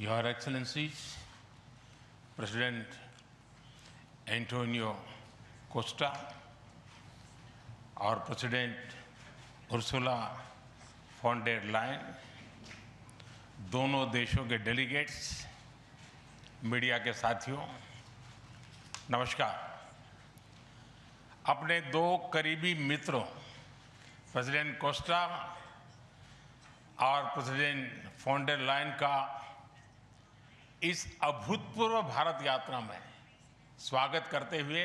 Your Excellencies, President Antonio Costa और president Ursula von der Leyen, दोनों देशों के डेलीगेट्स, मीडिया के साथियों, नमस्कार। अपने दो करीबी मित्रों प्रेसिडेंट कोस्टा और प्रेसिडेंट फॉन डेर लायन का इस अभूतपूर्व भारत यात्रा में स्वागत करते हुए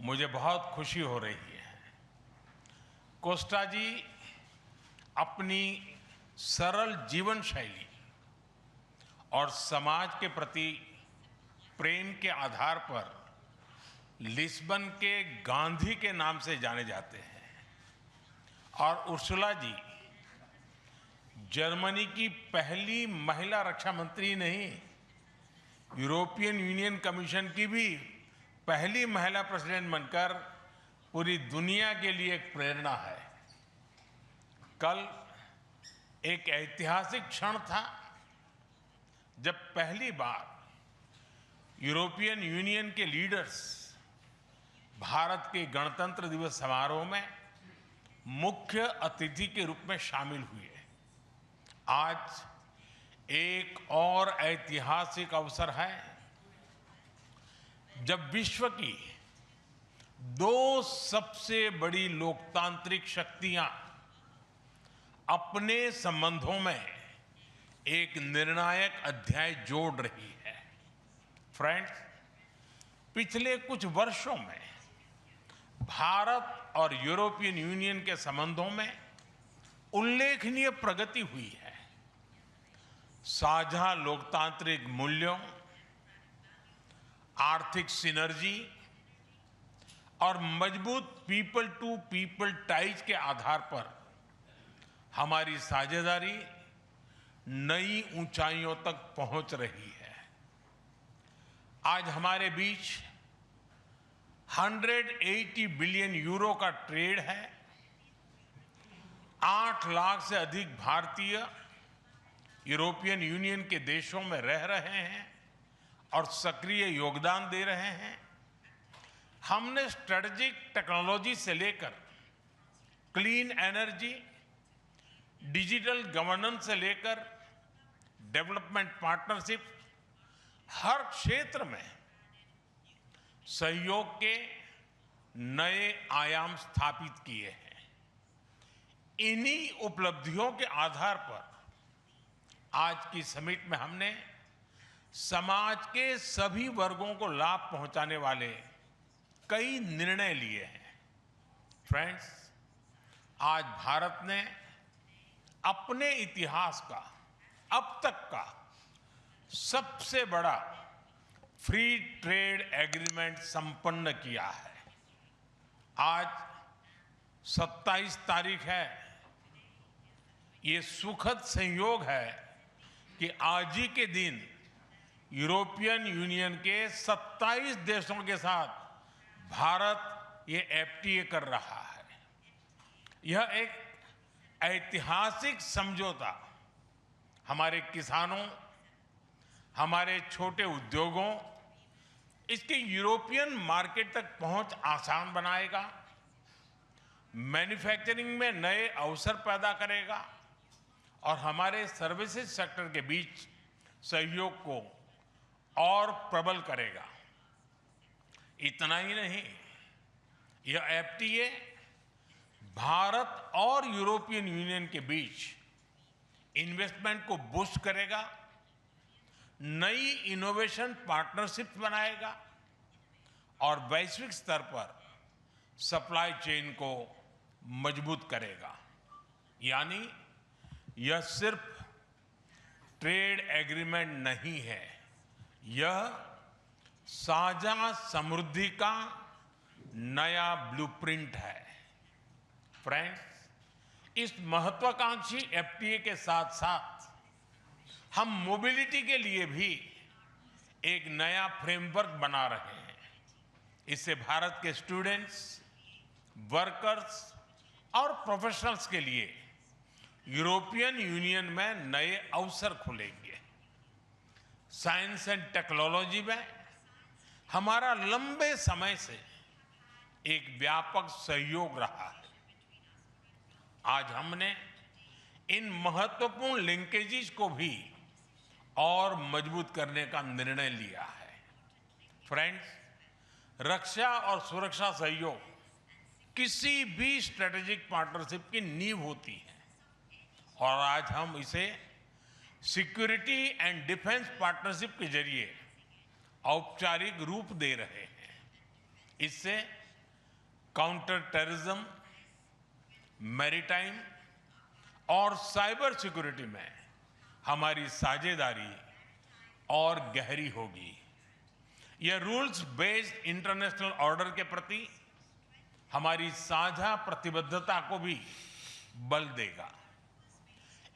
मुझे बहुत खुशी हो रही है। कोस्टा जी अपनी सरल जीवन शैली और समाज के प्रति प्रेम के आधार पर लिस्बन के गांधी के नाम से जाने जाते हैं और उर्सुला जी जर्मनी की पहली महिला रक्षा मंत्री नहीं, यूरोपियन यूनियन कमीशन की भी पहली महिला प्रेसिडेंट बनकर पूरी दुनिया के लिए एक प्रेरणा है। कल एक ऐतिहासिक क्षण था जब पहली बार यूरोपियन यूनियन के लीडर्स भारत के गणतंत्र दिवस समारोह में मुख्य अतिथि के रूप में शामिल हुए। आज एक और ऐतिहासिक अवसर है जब विश्व की दो सबसे बड़ी लोकतांत्रिक शक्तियां अपने संबंधों में एक निर्णायक अध्याय जोड़ रही है। फ्रेंड्स, पिछले कुछ वर्षों में भारत और यूरोपियन यूनियन के संबंधों में उल्लेखनीय प्रगति हुई है। साझा लोकतांत्रिक मूल्यों, आर्थिक सिनर्जी और मजबूत पीपल टू पीपल टाइज के आधार पर हमारी साझेदारी नई ऊंचाइयों तक पहुंच रही है। आज हमारे बीच 180 बिलियन यूरो का ट्रेड है। 8 लाख से अधिक भारतीय यूरोपियन यूनियन के देशों में रह रहे हैं और सक्रिय योगदान दे रहे हैं। हमने स्ट्रेटेजिक टेक्नोलॉजी से लेकर क्लीन एनर्जी, डिजिटल गवर्नेंस से लेकर डेवलपमेंट पार्टनरशिप, हर क्षेत्र में सहयोग के नए आयाम स्थापित किए हैं। इन्हीं उपलब्धियों के आधार पर आज की समिट में हमने समाज के सभी वर्गों को लाभ पहुंचाने वाले कई निर्णय लिए हैं। फ्रेंड्स, आज भारत ने अपने इतिहास का अब तक का सबसे बड़ा फ्री ट्रेड एग्रीमेंट संपन्न किया है। आज 27 तारीख है। ये सुखद संयोग है कि आज ही के दिन यूरोपियन यूनियन के 27 देशों के साथ भारत ये FTA कर रहा है। यह एक ऐतिहासिक समझौता हमारे किसानों, हमारे छोटे उद्योगों, इसके यूरोपियन मार्केट तक पहुंच आसान बनाएगा, मैन्युफैक्चरिंग में नए अवसर पैदा करेगा और हमारे सर्विसेज सेक्टर के बीच सहयोग को और प्रबल करेगा। इतना ही नहीं, यह FTA भारत और यूरोपियन यूनियन के बीच इन्वेस्टमेंट को बूस्ट करेगा, नई इनोवेशन पार्टनरशिप बनाएगा और वैश्विक स्तर पर सप्लाई चेन को मजबूत करेगा। यानी यह सिर्फ ट्रेड एग्रीमेंट नहीं है, यह साझा समृद्धि का नया ब्लूप्रिंट है। फ्रेंड्स, इस महत्वाकांक्षी FTA के साथ साथ हम मोबिलिटी के लिए भी एक नया फ्रेमवर्क बना रहे हैं। इससे भारत के स्टूडेंट्स, वर्कर्स और प्रोफेशनल्स के लिए यूरोपियन यूनियन में नए अवसर खुलेंगे। साइंस एंड टेक्नोलॉजी में हमारा लंबे समय से एक व्यापक सहयोग रहा है। आज हमने इन महत्वपूर्ण लिंकेजेस को भी और मजबूत करने का निर्णय लिया है। फ्रेंड्स, रक्षा और सुरक्षा सहयोग किसी भी स्ट्रेटेजिक पार्टनरशिप की नींव होती है और आज हम इसे सिक्योरिटी एंड डिफेंस पार्टनरशिप के जरिए औपचारिक रूप दे रहे हैं। इससे काउंटर टेररिज्म, मैरीटाइम और साइबर सिक्योरिटी में हमारी साझेदारी और गहरी होगी। यह रूल्स बेस्ड इंटरनेशनल ऑर्डर के प्रति हमारी साझा प्रतिबद्धता को भी बल देगा।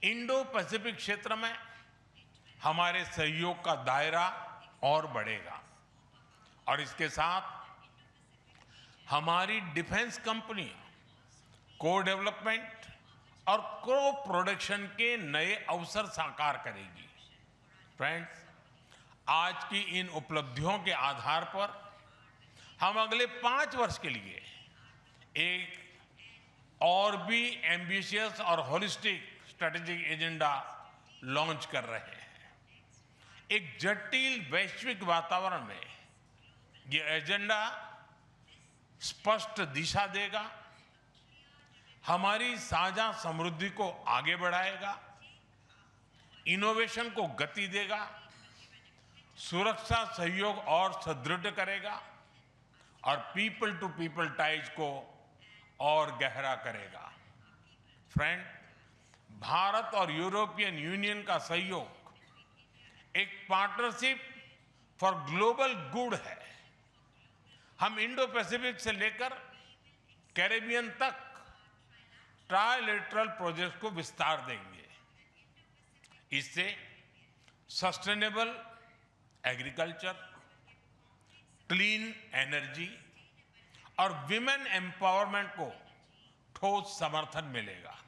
इंडो पैसिफिक क्षेत्र में हमारे सहयोग का दायरा और बढ़ेगा और इसके साथ हमारी डिफेंस कंपनियां को डेवलपमेंट और को प्रोडक्शन के नए अवसर साकार करेगी। फ्रेंड्स, आज की इन उपलब्धियों के आधार पर हम अगले 5 वर्ष के लिए एक और भी एम्बिशियस और होलिस्टिक स्ट्रेटेजिक एजेंडा लॉन्च कर रहे हैं। एक जटिल वैश्विक वातावरण में ये एजेंडा स्पष्ट दिशा देगा, हमारी साझा समृद्धि को आगे बढ़ाएगा, इनोवेशन को गति देगा, सुरक्षा सहयोग और सुदृढ़ करेगा और पीपल टू पीपल टाइज को और गहरा करेगा। फ्रेंड, भारत और यूरोपियन यूनियन का सहयोग एक पार्टनरशिप फॉर ग्लोबल गुड है। हम इंडो पैसिफिक से लेकर कैरेबियन तक ट्राइलेटरल प्रोजेक्ट को विस्तार देंगे। इससे सस्टेनेबल एग्रीकल्चर, क्लीन एनर्जी और विमेन एम्पावरमेंट को ठोस समर्थन मिलेगा।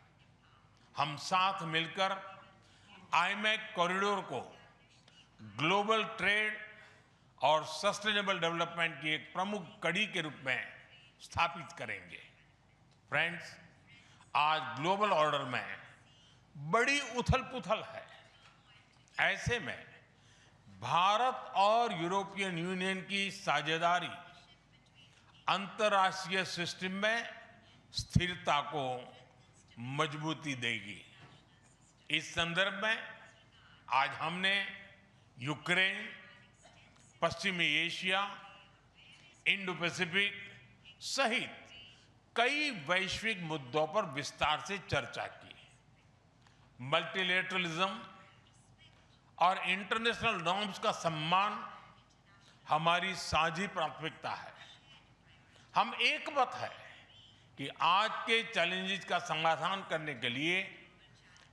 हम साथ मिलकर आईमैक कॉरिडोर को ग्लोबल ट्रेड और सस्टेनेबल डेवलपमेंट की एक प्रमुख कड़ी के रूप में स्थापित करेंगे। फ्रेंड्स, आज ग्लोबल ऑर्डर में बड़ी उथल-पुथल है। ऐसे में भारत और यूरोपियन यूनियन की साझेदारी अंतर्राष्ट्रीय सिस्टम में स्थिरता को मजबूती देगी। इस संदर्भ में आज हमने यूक्रेन, पश्चिमी एशिया, इंडो पैसिफिक सहित कई वैश्विक मुद्दों पर विस्तार से चर्चा की। मल्टीलेटरलिज्म और इंटरनेशनल नॉर्म्स का सम्मान हमारी साझी प्राथमिकता है। हम एकमत है कि आज के चैलेंजेस का समाधान करने के लिए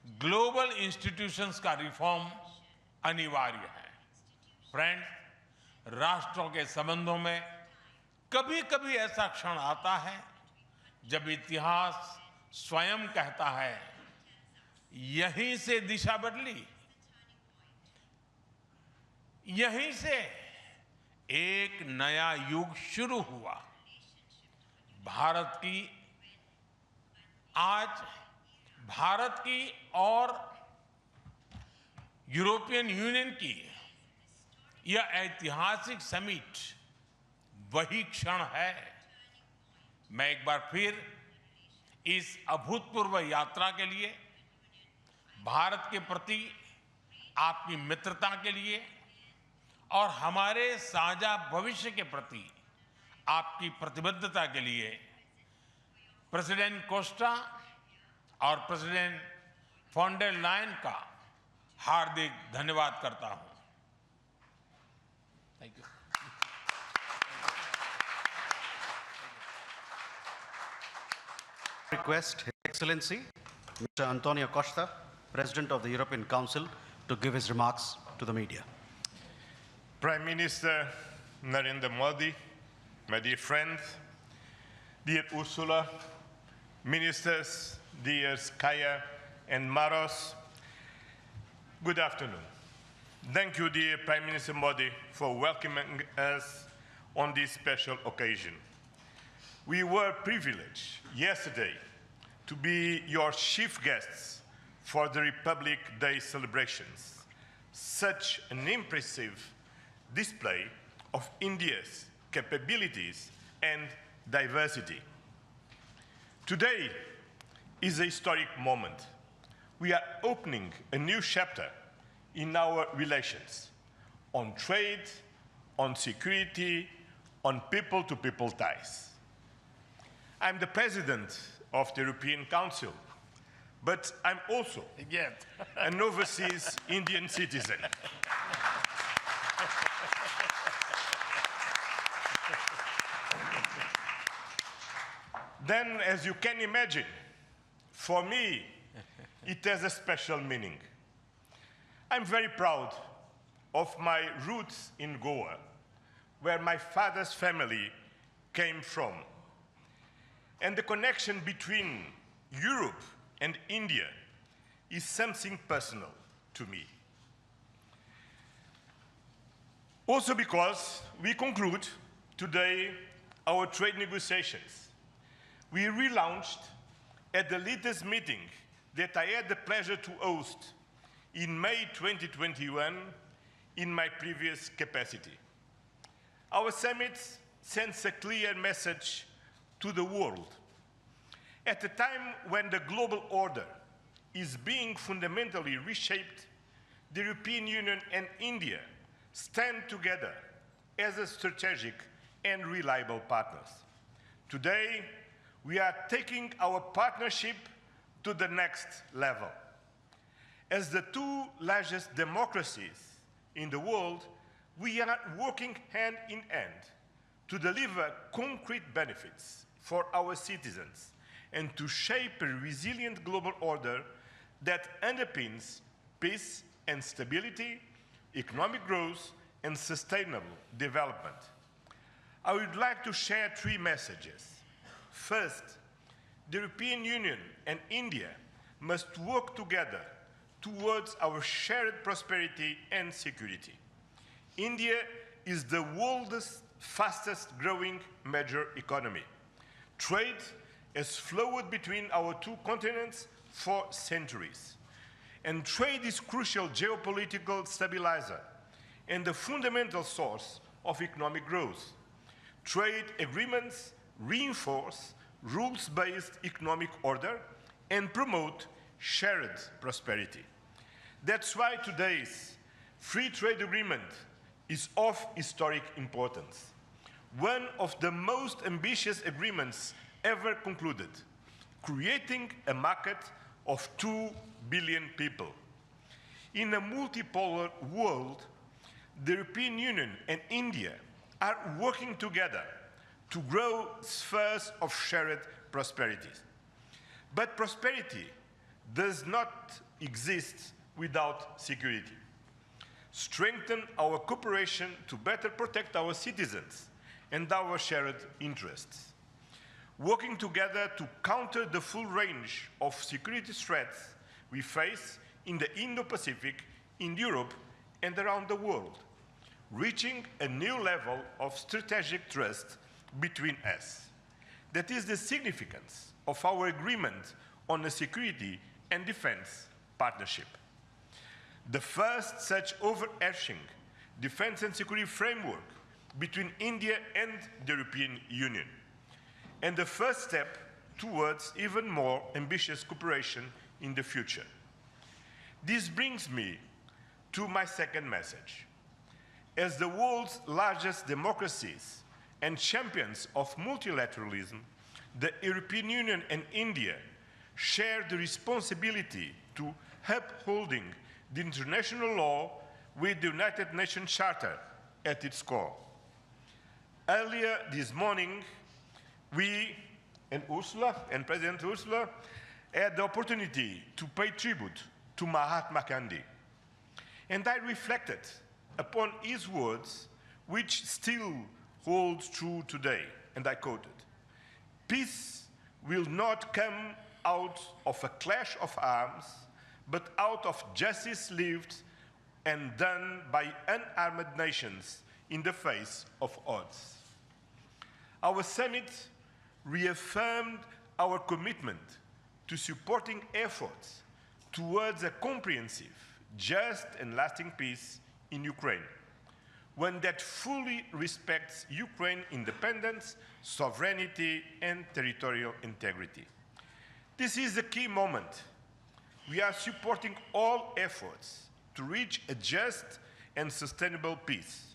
ग्लोबल इंस्टीट्यूशंस का रिफॉर्म अनिवार्य है। फ्रेंड्स, राष्ट्रों के संबंधों में कभी-कभी ऐसा क्षण आता है जब इतिहास स्वयं कहता है, यहीं से दिशा बदली, यहीं से एक नया युग शुरू हुआ। भारत की और यूरोपियन यूनियन की यह ऐतिहासिक समिट वही क्षण है। मैं एक बार फिर इस अभूतपूर्व यात्रा के लिए, भारत के प्रति आपकी मित्रता के लिए और हमारे साझा भविष्य के प्रति आपकी प्रतिबद्धता के लिए प्रेसिडेंट कोस्टा और प्रेसिडेंट फॉन डेर लायन का हार्दिक धन्यवाद करता हूं। Thank you. Request His Excellency Mr. Antonio Costa, President of the European Council, to give his remarks to the media. Prime Minister Narendra Modi, my dear friends, dear Ursula, ministers, dear Kaya and Maros, good afternoon. Thank you, dear Prime Minister Modi, for welcoming us on this special occasion. We were privileged yesterday to be your chief guests for the Republic Day celebrations. Such an impressive display of India's capabilities and diversity. Today is a historic moment. We are opening a new chapter in our relations on trade, on security, on people-to-people ties. I'm the president of the European Council, but I'm also an overseas Indian citizen. Then, as you can imagine, for me, it has a special meaning. I'm very proud of my roots in Goa, where my father's family came from. And the connection between Europe and India is something personal to me. Also because we conclude today our trade negotiations. We relaunched at the latest meeting that I had the pleasure to host in May 2021 in my previous capacity. Our summit sends a clear message to the world. At a time when the global order is being fundamentally reshaped, the European Union and India stand together as a strategic and reliable partners. Today, we are taking our partnership to the next level. As the two largest democracies in the world, we are working hand in hand to deliver concrete benefits for our citizens and to shape a resilient global order that underpins peace and stability, economic growth, and sustainable development. I would like to share three messages. First, the European Union and India must work together towards our shared prosperity and security. India is the world's fastest growing major economy. Trade has flowed between our two continents for centuries. And trade is crucial geopolitical stabilizer and the fundamental source of economic growth. Trade agreements reinforce rules-based economic order and promote shared prosperity. That's why today's free trade agreement is of historic importance, one of the most ambitious agreements ever concluded, creating a market of 2 billion people. In a multipolar world, the European Union and India are working together to grow spheres of shared prosperity. But prosperity does not exist without security. Strengthen our cooperation to better protect our citizens and our shared interests. Working together to counter the full range of security threats we face in the Indo-Pacific, in Europe, and around the world, reaching a new level of strategic trust between us. That is the significance of our agreement on a security and defense partnership. The first such overarching defense and security framework between India and the European Union, and the first step towards even more ambitious cooperation in the future. This brings me to my second message. As the world's largest democracies and champions of multilateralism, the European Union and India share the responsibility to upholding the international law with the United Nations Charter at its core. Earlier this morning, we and President Ursula had the opportunity to pay tribute to Mahatma Gandhi. And I reflected upon his words, which still holds true today, and I quoted, "Peace will not come out of a clash of arms, but out of justice lived and done by unarmed nations in the face of odds. Our summit reaffirmed our commitment to supporting efforts towards a comprehensive, just and lasting peace in Ukraine, one that fully respects Ukraine's independence, sovereignty, and territorial integrity. This is a key moment. We are supporting all efforts to reach a just and sustainable peace.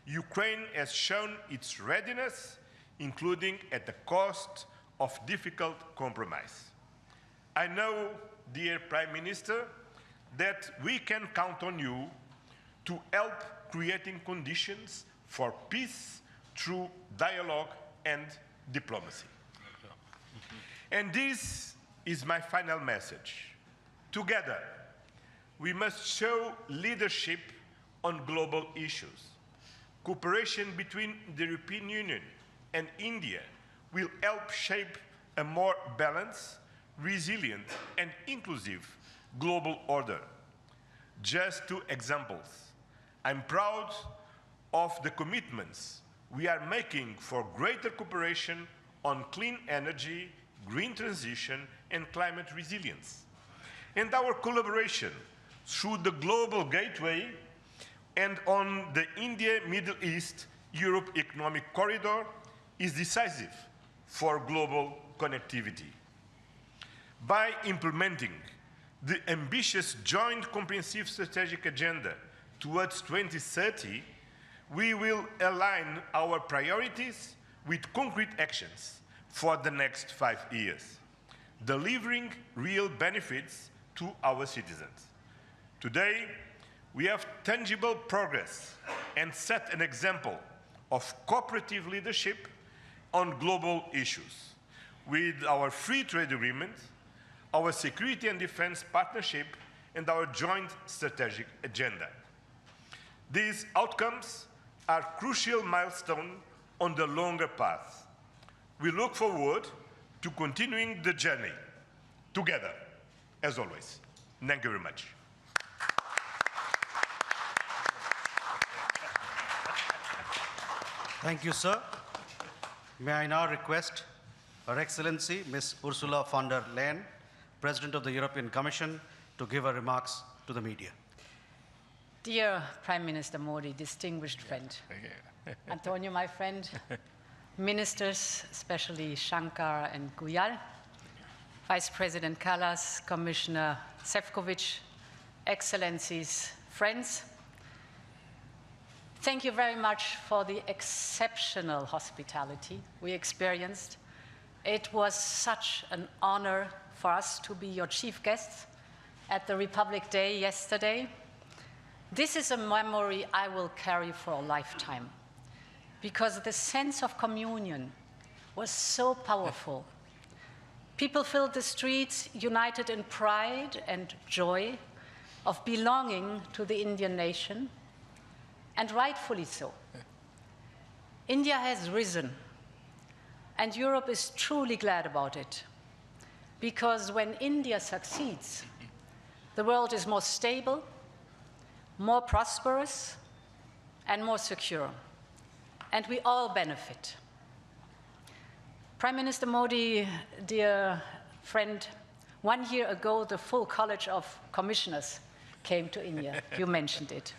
Ukraine has shown its readiness, including at the cost of difficult compromise. I know, dear Prime Minister, that we can count on you to help creating conditions for peace through dialogue and diplomacy. And this is my final message. Together, we must show leadership on global issues. Cooperation between the European Union and India will help shape a more balanced, resilient, and inclusive global order. Just two examples. I'm proud of the commitments we are making for greater cooperation on clean energy, green transition, and climate resilience. And our collaboration through the Global Gateway and on the India-Middle East-Europe Economic Corridor is decisive for global connectivity. By implementing the ambitious Joint Comprehensive Strategic Agenda towards 2030, we will align our priorities with concrete actions for the next 5 years, delivering real benefits to our citizens. Today, we have tangible progress and set an example of cooperative leadership on global issues with our free trade agreement, our security and defense partnership, and our joint strategic agenda. These outcomes are crucial milestones on the longer path. We look forward to continuing the journey together, as always. Thank you very much. Thank you, sir. May I now request Her Excellency Ms. Ursula von der Leyen, President of the European Commission, to give her remarks to the media. Dear Prime Minister Modi, distinguished friend, Antonio, my friend, ministers, especially Shankar and Guyal, Vice President Kallas, Commissioner Šefčovič, Excellencies, friends, thank you very much for the exceptional hospitality we experienced. It was such an honor for us to be your chief guests at the Republic Day yesterday. This is a memory I will carry for a lifetime, because the sense of communion was so powerful. People filled the streets united in pride and joy of belonging to the Indian nation, and rightfully so. India has risen, and Europe is truly glad about it, because when India succeeds, the world is more stable, more prosperous, and more secure, and we all benefit. Prime Minister Modi, dear friend, 1 year ago, the full College of Commissioners came to India. You mentioned it.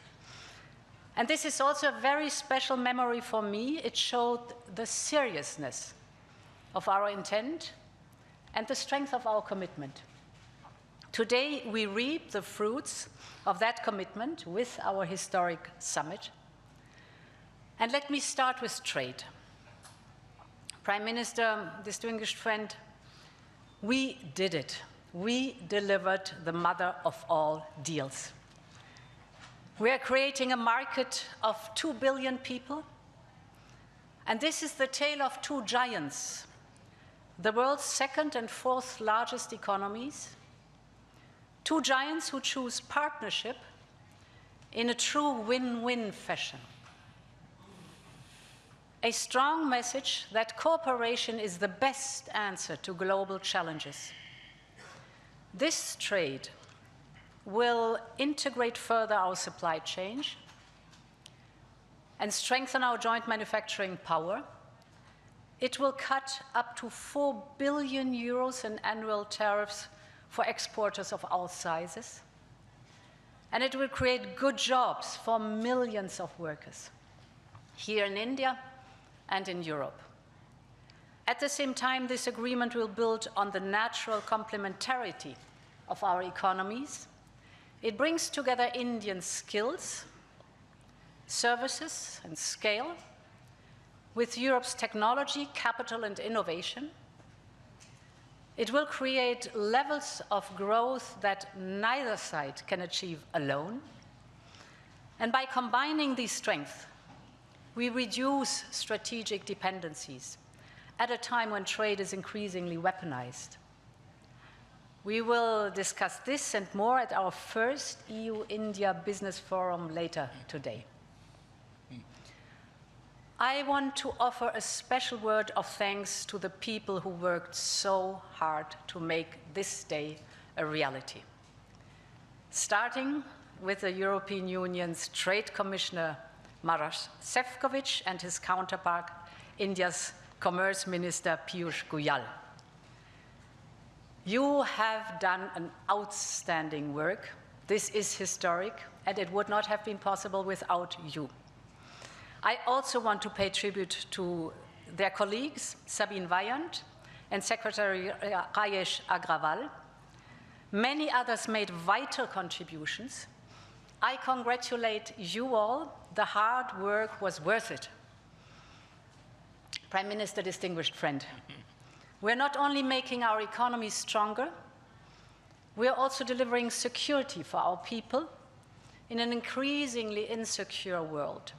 And this is also a very special memory for me. It showed the seriousness of our intent and the strength of our commitment. Today, we reap the fruits of that commitment with our historic summit. And let me start with trade. Prime Minister, distinguished friend, we did it. We delivered the mother of all deals. We are creating a market of 2 billion people. And this is the tale of two giants, the world's second and fourth largest economies, two giants who choose partnership in a true win-win fashion. A strong message that cooperation is the best answer to global challenges. This trade will integrate further our supply chain and strengthen our joint manufacturing power. It will cut up to 4 billion euros in annual tariffs for exporters of all sizes. And it will create good jobs for millions of workers here in India and in Europe. At the same time, this agreement will build on the natural complementarity of our economies. It brings together Indian skills, services, and scale with Europe's technology, capital, and innovation. It will create levels of growth that neither side can achieve alone. And by combining these strengths, we reduce strategic dependencies at a time when trade is increasingly weaponized. We will discuss this and more at our first EU-India Business Forum later today. I want to offer a special word of thanks to the people who worked so hard to make this day a reality. Starting with the European Union's Trade Commissioner Maroš Šefčovič and his counterpart, India's Commerce Minister Piyush Goyal. You have done an outstanding work. This is historic, and it would not have been possible without you. I also want to pay tribute to their colleagues, Sabine Weyand and Secretary Rajesh Agrawal. Many others made vital contributions. I congratulate you all. The hard work was worth it. Prime Minister, distinguished friend, we're not only making our economy stronger, we're also delivering security for our people in an increasingly insecure world.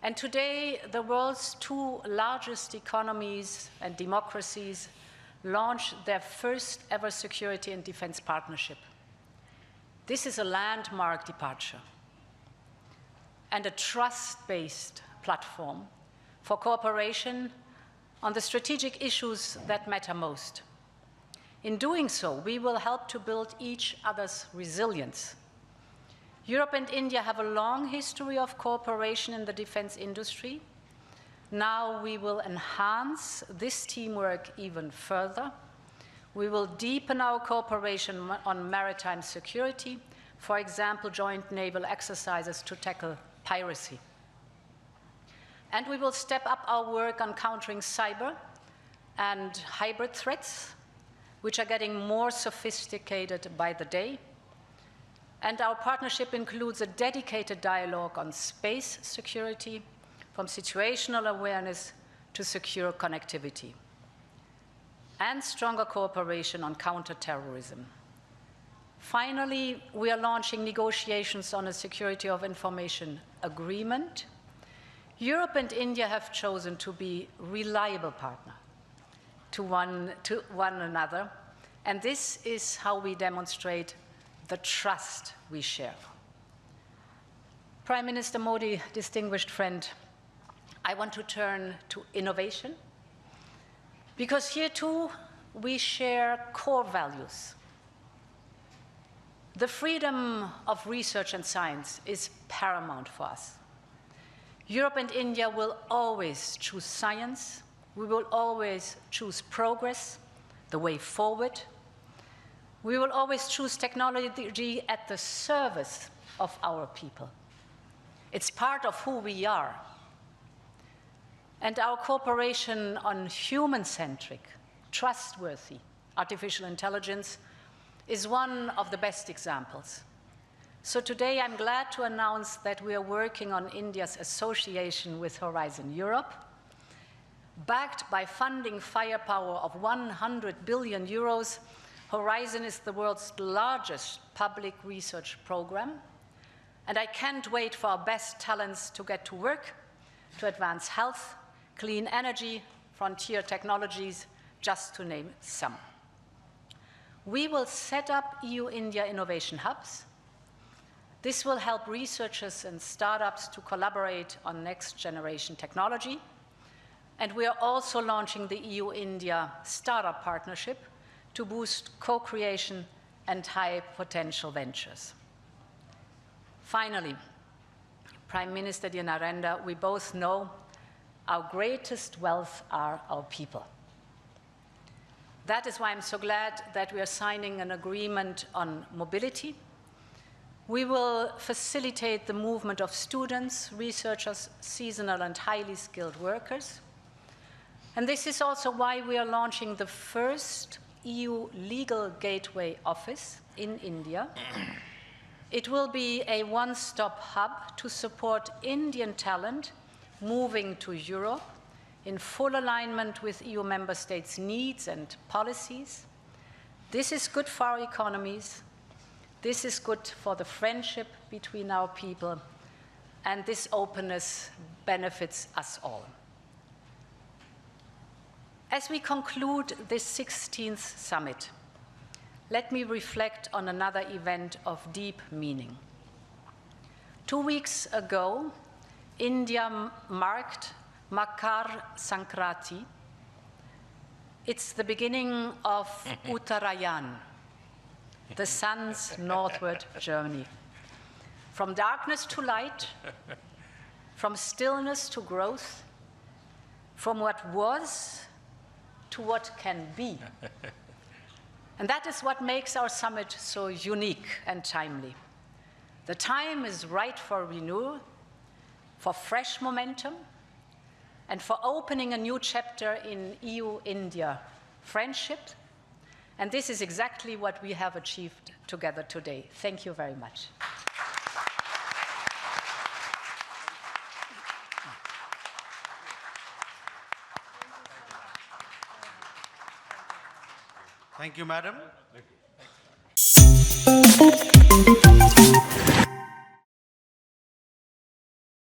And today, the world's two largest economies and democracies launch their first ever security and defense partnership. This is a landmark departure and a trust-based platform for cooperation on the strategic issues that matter most. In doing so, we will help to build each other's resilience. Europe and India have a long history of cooperation in the defense industry. Now we will enhance this teamwork even further. We will deepen our cooperation on maritime security, for example, joint naval exercises to tackle piracy. And we will step up our work on countering cyber and hybrid threats, which are getting more sophisticated by the day. And our partnership includes a dedicated dialogue on space security, from situational awareness to secure connectivity, and stronger cooperation on counterterrorism. Finally, we are launching negotiations on a security of information agreement. Europe and India have chosen to be reliable partners to one another, and this is how we demonstrate the trust we share. Prime Minister Modi, distinguished friend, I want to turn to innovation, because here too we share core values. The freedom of research and science is paramount for us. Europe and India will always choose science. We will always choose progress, the way forward. We will always choose technology at the service of our people. It's part of who we are. And our cooperation on human-centric, trustworthy artificial intelligence is one of the best examples. So today I'm glad to announce that we are working on India's association with Horizon Europe. Backed by funding firepower of 100 billion euros, Horizon is the world's largest public research program, and I can't wait for our best talents to get to work to advance health, clean energy, frontier technologies, just to name some. We will set up EU-India innovation hubs. This will help researchers and startups to collaborate on next-generation technology. And we are also launching the EU-India Startup Partnership to boost co-creation and high potential ventures. Finally, Prime Minister Dear Narendra, we both know our greatest wealth are our people. That is why I'm so glad that we are signing an agreement on mobility. We will facilitate the movement of students, researchers, seasonal and highly skilled workers. And this is also why we are launching the first EU legal gateway office in India. It will be a one-stop hub to support Indian talent moving to Europe in full alignment with EU member states' needs and policies. This is good for our economies. This is good for the friendship between our people. And this openness benefits us all. As we conclude this 16th summit, let me reflect on another event of deep meaning. 2 weeks ago, India marked Makar Sankranti. It's the beginning of Uttarayan, the sun's northward journey. From darkness to light, from stillness to growth, from what was to what can be. And that is what makes our summit so unique and timely. The time is right for renewal, for fresh momentum, and for opening a new chapter in EU-India friendship. And this is exactly what we have achieved together today. Thank you very much. Thank you, Madam. Thank you.